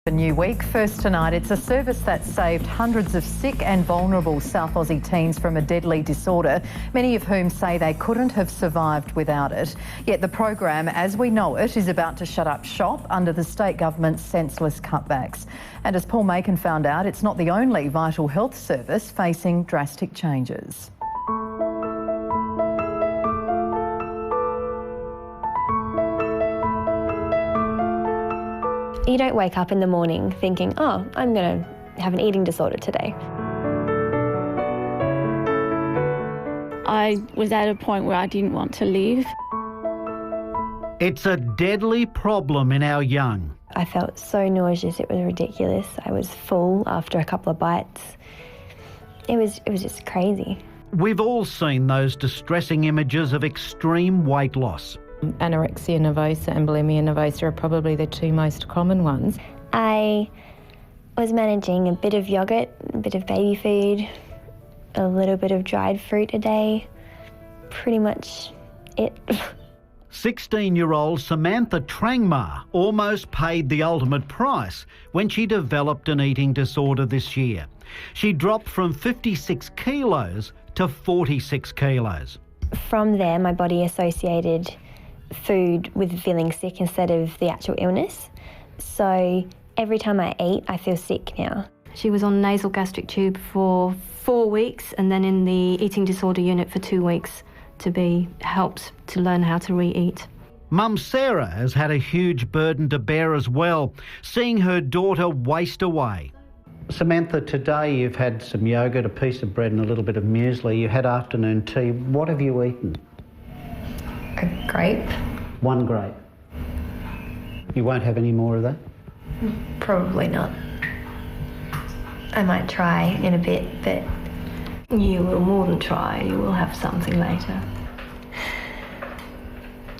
A new week. First tonight, it's a service that saved hundreds of sick and vulnerable South Aussie teens from a deadly disorder, many of whom say they couldn't have survived without it. Yet the program, as we know it, is about to shut up shop under the state government's senseless cutbacks. And as Paul Macon found out, it's not the only vital health service facing drastic changes. You don't wake up in the morning thinking, oh, I'm going to have an eating disorder today. I was at a point where I didn't want to live. It's a deadly problem in our young. I felt so nauseous, it was ridiculous. I was full after a couple of bites. It was just crazy. We've all seen those distressing images of extreme weight loss. Anorexia nervosa and bulimia nervosa are probably the two most common ones. I was managing a bit of yoghurt, a bit of baby food, a little bit of dried fruit a day. Pretty much it. 16-year-old Samantha Trangmar almost paid the ultimate price when she developed an eating disorder this year. She dropped from 56 kilos to 46 kilos. From there, my body associated food with feeling sick instead of the actual illness. So every time I eat, I feel sick now. She was on nasal gastric tube for 4 weeks and then in the eating disorder unit for 2 weeks to be helped to learn how to re-eat. Mum Sarah has had a huge burden to bear as well, seeing her daughter waste away. Samantha, today you've had some yogurt, a piece of bread and a little bit of muesli. You had afternoon tea. What have you eaten? A grape? One grape. You won't have any more of that? Probably not. I might try in a bit, but... You will more than try, you will have something later.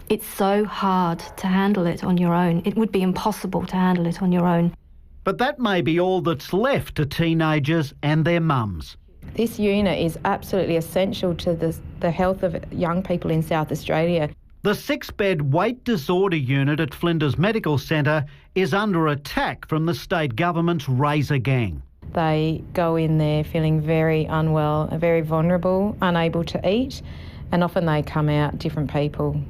It's so hard to handle it on your own. It would be impossible to handle it on your own. But that may be all that's left to teenagers and their mums. This unit is absolutely essential to the health of young people in South Australia. The 6-bed weight disorder unit at Flinders Medical Centre is under attack from the state government's Razor Gang. They go in there feeling very unwell, very vulnerable, unable to eat, and often they come out different people.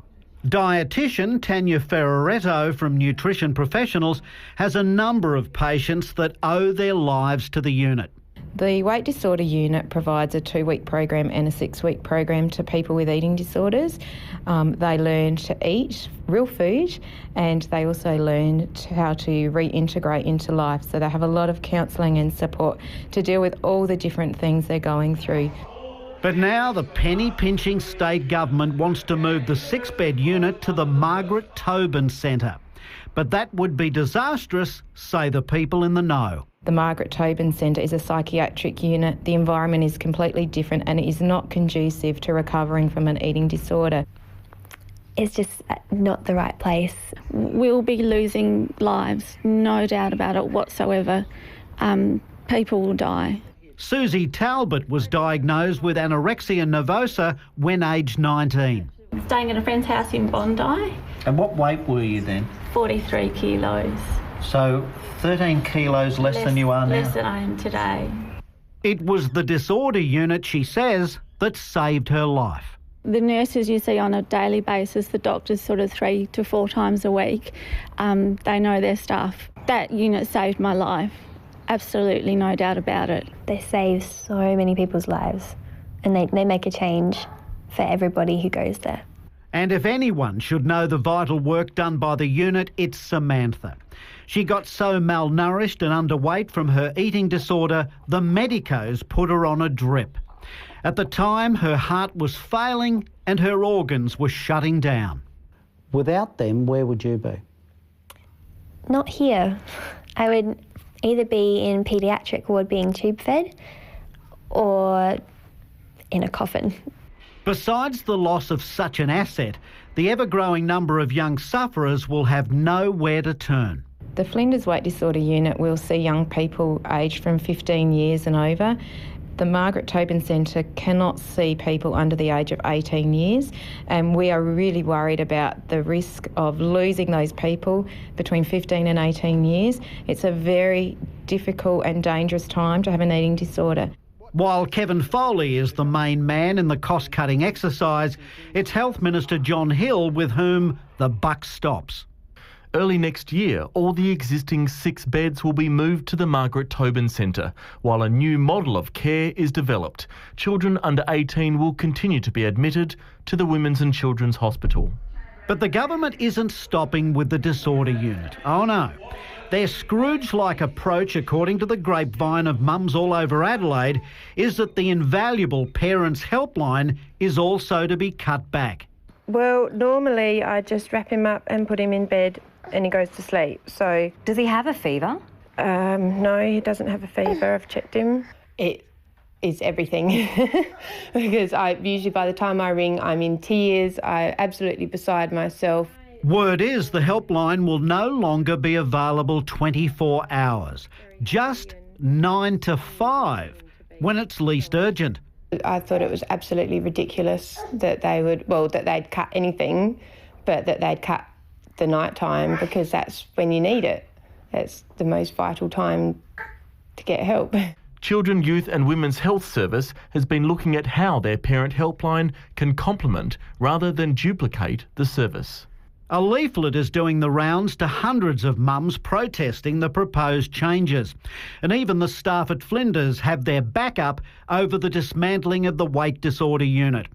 Dietitian Tanya Ferraretto from Nutrition Professionals has a number of patients that owe their lives to the unit. The weight disorder unit provides a 2-week program and a 6-week program to people with eating disorders. They learn to eat real food and they also learn how to reintegrate into life. So they have a lot of counselling and support to deal with all the different things they're going through. But now the penny-pinching state government wants to move the 6-bed unit to the Margaret Tobin Centre. But that would be disastrous, say the people in the know. The Margaret Tobin Centre is a psychiatric unit. The environment is completely different and it is not conducive to recovering from an eating disorder. It's just not the right place. We'll be losing lives, no doubt about it whatsoever. People will die. Susie Talbot was diagnosed with anorexia nervosa when aged 19. Staying at a friend's house in Bondi. And what weight were you then? 43 kilos. So 13 kilos less than you are now? Less than I am today. It was the disorder unit, she says, that saved her life. The nurses you see on a daily basis, the doctors sort of 3 to 4 times a week, they know their stuff. That unit saved my life. Absolutely, no doubt about it. They save so many people's lives and they make a change for everybody who goes there. And if anyone should know the vital work done by the unit, it's Samantha. She got so malnourished and underweight from her eating disorder, the medicos put her on a drip. At the time, her heart was failing and her organs were shutting down. Without them, where would you be? Not here. I would either be in paediatric ward being tube fed or in a coffin. Besides the loss of such an asset, the ever-growing number of young sufferers will have nowhere to turn. The Flinders Weight Disorder Unit will see young people aged from 15 years and over. The Margaret Tobin Centre cannot see people under the age of 18 years, and we are really worried about the risk of losing those people between 15 and 18 years. It's a very difficult and dangerous time to have an eating disorder. While Kevin Foley is the main man in the cost-cutting exercise, it's Health Minister John Hill with whom the buck stops. Early next year, all the existing 6 beds will be moved to the Margaret Tobin Centre, while a new model of care is developed. Children under 18 will continue to be admitted to the Women's and Children's Hospital. But the government isn't stopping with the disorder unit. Oh no. Their Scrooge-like approach, according to the grapevine of mums all over Adelaide, is that the invaluable Parents Helpline is also to be cut back. Well, normally I just wrap him up and put him in bed and he goes to sleep. So, does he have a fever? No, he doesn't have a fever. I've checked him. It is everything because usually by the time I ring, I'm in tears. I'm absolutely beside myself. Word is the helpline will no longer be available 24 hours, just 9 to 5 when it's least urgent. I thought it was absolutely ridiculous that they'd cut anything, but that they'd cut the night time, because that's when you need it. That's the most vital time to get help. Children, Youth and Women's Health Service has been looking at how their parent helpline can complement rather than duplicate the service. A leaflet is doing the rounds to hundreds of mums protesting the proposed changes. And even the staff at Flinders have their back up over the dismantling of the weight disorder unit.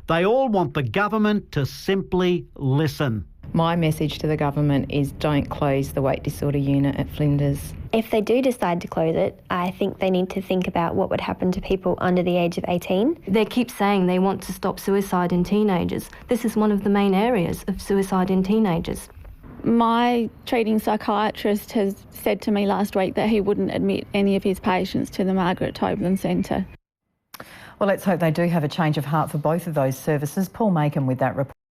They all want the government to simply listen. My message to the government is don't close the weight disorder unit at Flinders. If they do decide to close it, I think they need to think about what would happen to people under the age of 18. They keep saying they want to stop suicide in teenagers. This is one of the main areas of suicide in teenagers. My treating psychiatrist has said to me last week that he wouldn't admit any of his patients to the Margaret Tobin Centre. Well, let's hope they do have a change of heart for both of those services. Paul Macon with that report.